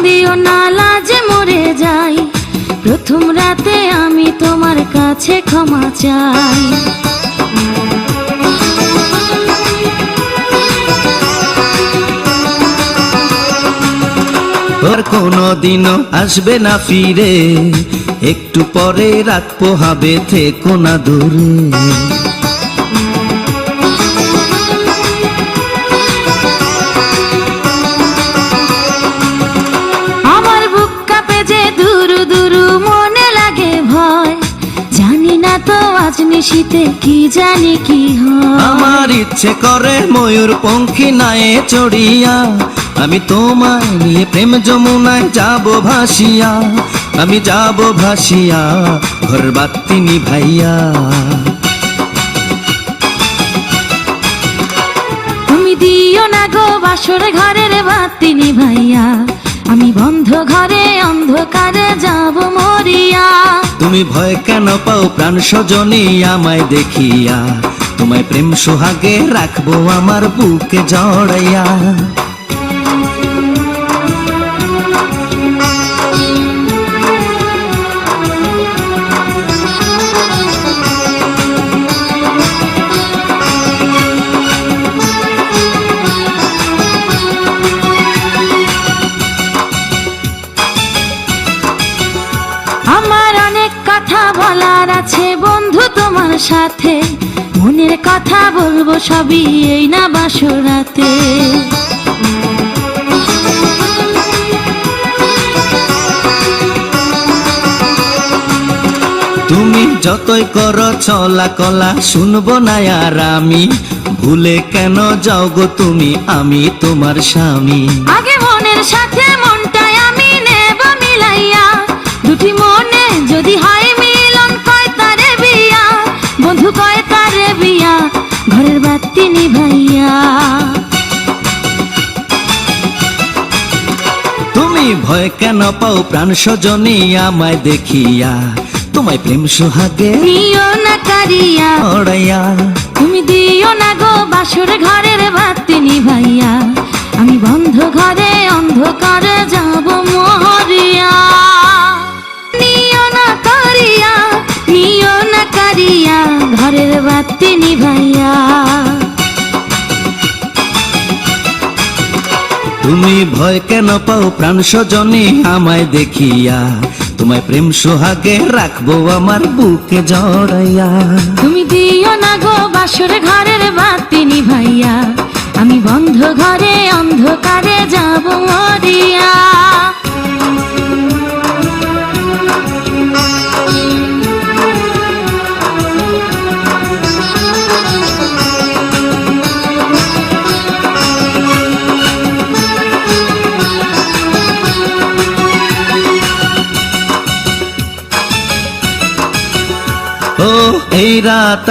দিও না, লাজে মরে যাই। প্রথম রাতে আমি তোমার কাছে ক্ষমা চাই। আর কোনদিনও আসবে না ফিরে, একটু পরে রাত পোহাবে, থেকো না দূরে। আমার বুক কাঁপে যে দুরু দুরু, মনে লাগে ভয়। জানি না তো আজ নিশীতে কি জানি কি হয়। আমার ইচ্ছে করে ময়ূর পঙ্খী নায়ে চড়িয়া, আমি তোমায় নিয়ে প্রেম যমুনায় যাব ভাসিয়া। আমি যাব ভাসিয়া, ঘর বাতি নিভাইয়া। তুমি দিও না গো বাসর ঘরের বাতি নিভাইয়া, আমি বন্ধ ঘরে অন্ধকারে যাব মরিয়া। তুমি ভয় কেন পাও প্রাণ সজনী আমায় দেখিয়া, তোমায় প্রেম সোহাগে রাখবো আমার বুকে জড়াইয়া। আমার অনেক কথা বলার আছে বন্ধু তোমার সাথে, মনের কথা বলবো সবই এই না বাসরাতে। তুমি যতই করো চলা কলা, শুনবো না আর আমি। ভুলে কেন যাও গো তুমি, আমি তোমার স্বামী। আগে মনের সাথে মনটাই আমি নেব মিলাইয়া, দুটি মনে যদি হয় মিলন, কয় তারে বিয়া বন্ধু, কয় তারে বিয়া, ঘরের বাতি নিভাইয়া। তুমি ভয় কেন পাও প্রাণ সজনী আমায় দেখিয়া, তোমায় প্রেম সোহাগে নিও না কারিয়া ওড়াইয়া। তুমি দিও না গো বাসর ঘরের বাতি নিভাইয়া, আমি বন্ধ ঘরে অন্ধকারে যাব মরিয়া। নিও না কারিয়া, নিও না কারিয়া, ঘরের বাতি নিভাইয়া। তুমি ভয় কেন পাও প্রাণ সজনী আমায় দেখিয়া, তোমায় প্রেম সোহাগে রাখবো আমার বুকে জড়াইয়া। তুমি দিও না গো বাসর ঘরের বাতি নিভাইয়া, আমি বন্ধ ঘরে অন্ধকারে যাব মরিয়া। ও এই রাত